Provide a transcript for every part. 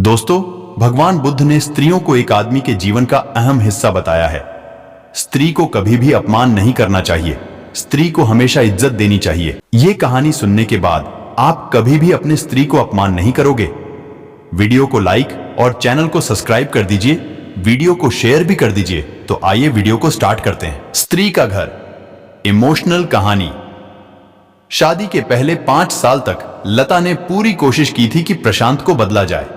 दोस्तों, भगवान बुद्ध ने स्त्रियों को एक आदमी के जीवन का अहम हिस्सा बताया है। स्त्री को कभी भी अपमान नहीं करना चाहिए, स्त्री को हमेशा इज्जत देनी चाहिए। ये कहानी सुनने के बाद आप कभी भी अपने स्त्री को अपमान नहीं करोगे। वीडियो को लाइक और चैनल को सब्सक्राइब कर दीजिए, वीडियो को शेयर भी कर दीजिए। तो आइए वीडियो को स्टार्ट करते हैं। स्त्री का घर, इमोशनल कहानी। शादी के पहले 5 साल तक लता ने पूरी कोशिश की थी कि प्रशांत को बदला जाए,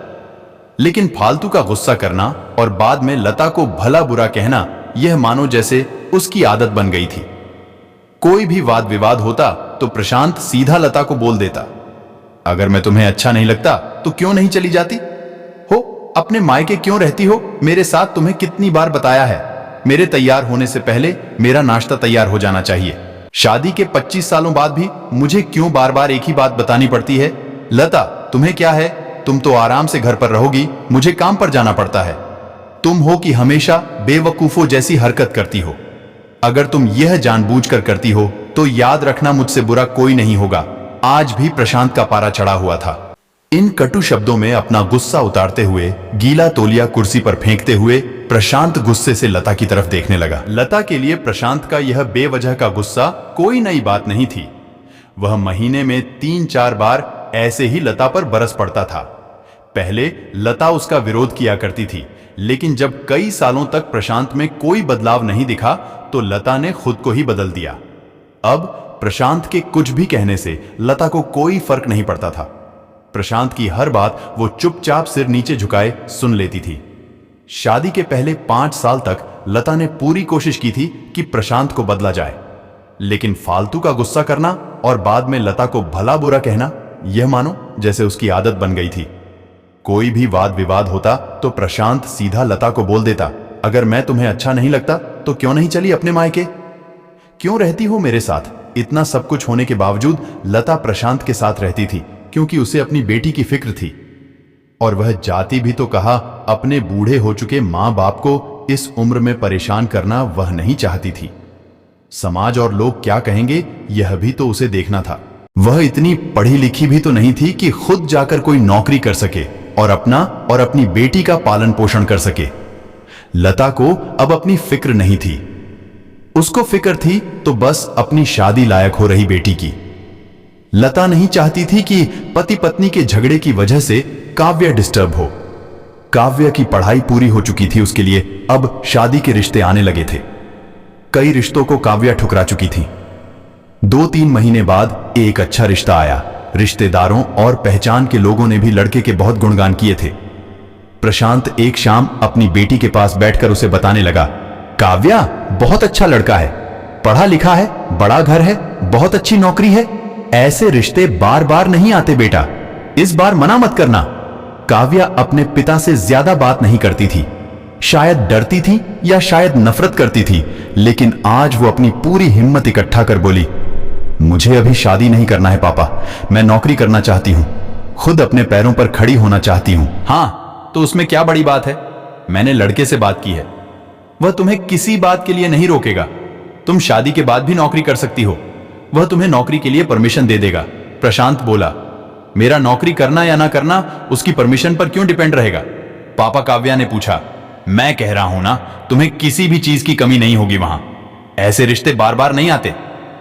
लेकिन फालतू का गुस्सा करना और बाद में लता को भला बुरा कहना, यह मानो जैसे उसकी आदत बन गई थी। कोई भी वाद विवाद होता तो प्रशांत सीधा लता को बोल देता, अगर मैं तुम्हें अच्छा नहीं लगता तो क्यों नहीं चली जाती हो, अपने मायके क्यों रहती हो, मेरे साथ तुम्हें कितनी बार बताया है, मेरे तैयार होने से पहले मेरा नाश्ता तैयार हो जाना चाहिए। शादी के 25 सालों बाद भी मुझे क्यों बार बार एक ही बात बतानी पड़ती है। लता, तुम्हें क्या है, तुम तो आराम से घर पर रहोगी, मुझे काम पर जाना पड़ता है। तुम हो कि हमेशा बेवकूफों जैसी हरकत करती हो। अगर तुम यह जानबूझकर करती हो तो याद रखना, मुझसे बुरा कोई नहीं होगा। आज भी प्रशांत का पारा चढ़ा हुआ था। इन कटु शब्दों में अपना गुस्सा उतारते हुए, गीला तौलिया कुर्सी पर फेंकते हुए प्रशांत गुस्से से लता की तरफ देखने लगा। लता के लिए प्रशांत का यह बेवजह का गुस्सा कोई नई बात नहीं थी। वह महीने में 3-4 बार ऐसे ही लता पर बरस पड़ता था। पहले लता उसका विरोध किया करती थी, लेकिन जब कई सालों तक प्रशांत में कोई बदलाव नहीं दिखा तो लता ने खुद को ही बदल दिया। अब प्रशांत के कुछ भी कहने से लता को कोई फर्क नहीं पड़ता था। प्रशांत की हर बात वो चुपचाप सिर नीचे झुकाए सुन लेती थी। शादी के पहले 5 साल तक लता ने पूरी कोशिश की थी कि प्रशांत को बदला जाए, लेकिन फालतू का गुस्सा करना और बाद में लता को भला बुरा कहना, यह मानो जैसे उसकी आदत बन गई थी। कोई भी वाद विवाद होता तो प्रशांत सीधा लता को बोल देता, अगर मैं तुम्हें अच्छा नहीं लगता तो क्यों नहीं चली अपने मायके, क्यों रहती हो मेरे साथ। इतना सब कुछ होने के बावजूद लता प्रशांत के साथ रहती थी, क्योंकि उसे अपनी बेटी की फिक्र थी। और वह जाती भी तो कहा, अपने बूढ़े हो चुके मां बाप को इस उम्र में परेशान करना वह नहीं चाहती थी। समाज और लोग क्या कहेंगे, यह भी तो उसे देखना था। वह इतनी पढ़ी लिखी भी तो नहीं थी कि खुद जाकर कोई नौकरी कर सके और अपना और अपनी बेटी का पालन पोषण कर सके। लता को अब अपनी फिक्र नहीं थी। उसको फिक्र थी तो बस अपनी शादी लायक हो रही बेटी की। लता नहीं चाहती थी कि पति पत्नी के झगड़े की वजह से काव्या डिस्टर्ब हो। काव्या की पढ़ाई पूरी हो चुकी थी, उसके लिए अब शादी के रिश्ते आने लगे थे। कई रिश्तों को काव्या ठुकरा चुकी थी। 2-3 महीने बाद एक अच्छा रिश्ता आया। रिश्तेदारों और पहचान के लोगों ने भी लड़के के बहुत गुणगान किए थे। प्रशांत एक शाम अपनी बेटी के पास बैठकर उसे बताने लगा, काव्या बहुत अच्छा लड़का है, पढ़ा लिखा है, बड़ा घर है, बहुत अच्छी नौकरी है। ऐसे रिश्ते बार बार नहीं आते बेटा, इस बार मना मत करना। काव्या अपने पिता से ज्यादा बात नहीं करती थी। शायद डरती थी या शायद नफरत करती थी, लेकिन आज वो अपनी पूरी हिम्मत इकट्ठा कर बोली, मुझे अभी शादी नहीं करना है पापा, मैं नौकरी करना चाहती हूं, खुद अपने पैरों पर खड़ी होना चाहती हूं। हाँ, तो उसमें क्या बड़ी बात है, मैंने लड़के से बात की है, वह तुम्हें किसी बात के लिए नहीं रोकेगा। तुम शादी के बाद भी नौकरी कर सकती हो, वह तुम्हें नौकरी के लिए परमिशन दे देगा। प्रशांत बोला, मेरा नौकरी करना या ना करना उसकी परमिशन पर क्यों डिपेंड रहेगा। पापा, काव्या ने पूछा, मैं कह रहा हूं ना, तुम्हें किसी भी चीज की कमी नहीं होगी वहां। ऐसे रिश्ते बार बार नहीं आते,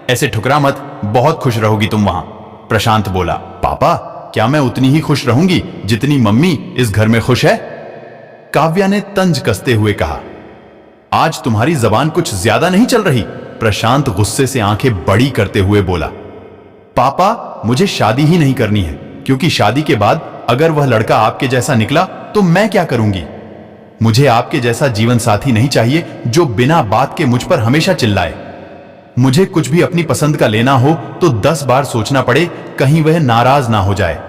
ऐसे ठुकरा मत, बहुत खुश रहोगी तुम वहां। प्रशांत बोला, पापा क्या मैं उतनी ही खुश रहूंगी जितनी मम्मी इस घर में खुश है। काव्या ने तंज कसते हुए कहा, आज तुम्हारी जबान कुछ ज्यादा नहीं चल रही। प्रशांत गुस्से से आंखें बड़ी करते हुए बोला, पापा मुझे शादी ही नहीं करनी है, क्योंकि शादी के बाद अगर वह लड़का आपके जैसा निकला तो मैं क्या करूंगी। मुझे आपके जैसा जीवन साथी नहीं चाहिए जो बिना बात के मुझ पर हमेशा चिल्लाए। मुझे कुछ भी अपनी पसंद का लेना हो तो 10 बार सोचना पड़े, कहीं वह नाराज ना हो जाए।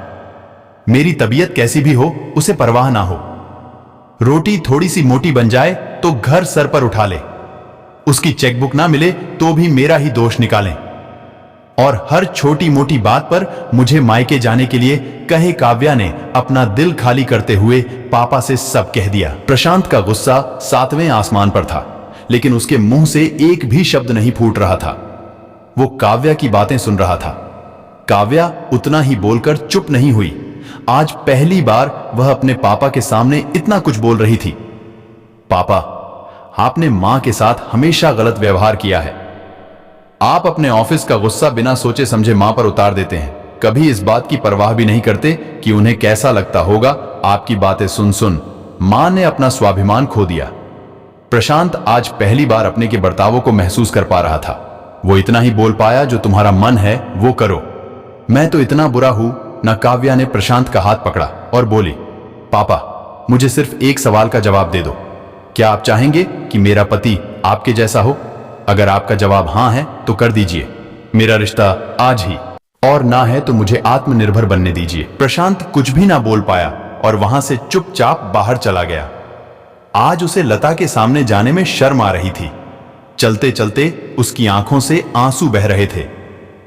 मेरी तबीयत कैसी भी हो उसे परवाह ना हो। रोटी थोड़ी सी मोटी बन जाए तो घर सर पर उठा ले, उसकी चेकबुक ना मिले तो भी मेरा ही दोष निकालें, और हर छोटी मोटी बात पर मुझे मायके जाने के लिए कहे। काव्या ने अपना दिल खाली करते हुए पापा से सब कह दिया। प्रशांत का गुस्सा 7वें आसमान पर था, लेकिन उसके मुंह से एक भी शब्द नहीं फूट रहा था। वो काव्या की बातें सुन रहा था। काव्या उतना ही बोलकर चुप नहीं हुई, आज पहली बार वह अपने पापा के सामने इतना कुछ बोल रही थी। पापा, आपने मां के साथ हमेशा गलत व्यवहार किया है। आप अपने ऑफिस का गुस्सा बिना सोचे समझे मां पर उतार देते हैं। कभी इस बात की परवाह भी नहीं करते कि उन्हें कैसा लगता होगा। आपकी बातें सुन सुन मां ने अपना स्वाभिमान खो दिया। प्रशांत आज पहली बार अपने के बर्तावों को महसूस कर पा रहा था। वो इतना ही बोल पाया, जो तुम्हारा मन है वो करो। मैं तो इतना बुरा हूं ना। काव्या ने प्रशांत का हाथ पकड़ा और बोली, पापा, मुझे सिर्फ एक सवाल का जवाब दे दो। क्या आप चाहेंगे कि मेरा पति आपके जैसा हो? अगर आपका जवाब हां है तो कर दीजिए मेरा रिश्ता आज ही, और ना है तो मुझे आत्मनिर्भर बनने दीजिए। प्रशांत कुछ भी ना बोल पाया और वहां से चुपचाप बाहर चला गया। आज उसे लता के सामने जाने में शर्म आ रही थी। चलते चलते उसकी आंखों से आंसू बह रहे थे।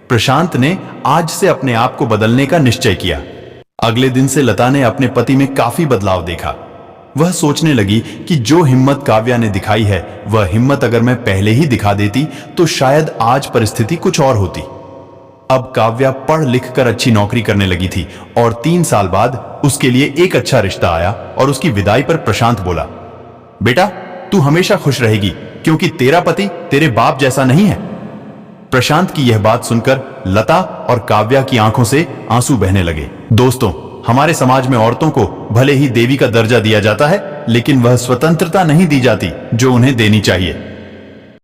प्रशांत ने आज से अपने आप को बदलने का निश्चय किया। अगले दिन से लता ने अपने पति में काफी बदलाव देखा। वह सोचने लगी कि जो हिम्मत काव्या ने दिखाई है, वह हिम्मत अगर मैं पहले ही दिखा देती तो शायद आज परिस्थिति कुछ और होती। अब काव्या पढ़ लिख कर अच्छी नौकरी करने लगी थी और 3 साल बाद उसके लिए एक अच्छा रिश्ता आया और उसकी विदाई पर प्रशांत बोला, बेटा, तू हमेशा खुश रहेगी क्योंकि तेरा पति तेरे बाप जैसा नहीं है। प्रशांत की यह बात सुनकर लता और काव्या की आंखों से आंसू बहने लगे। दोस्तों, हमारे समाज में औरतों को भले ही देवी का दर्जा दिया जाता है, लेकिन वह स्वतंत्रता नहीं दी जाती जो उन्हें देनी चाहिए।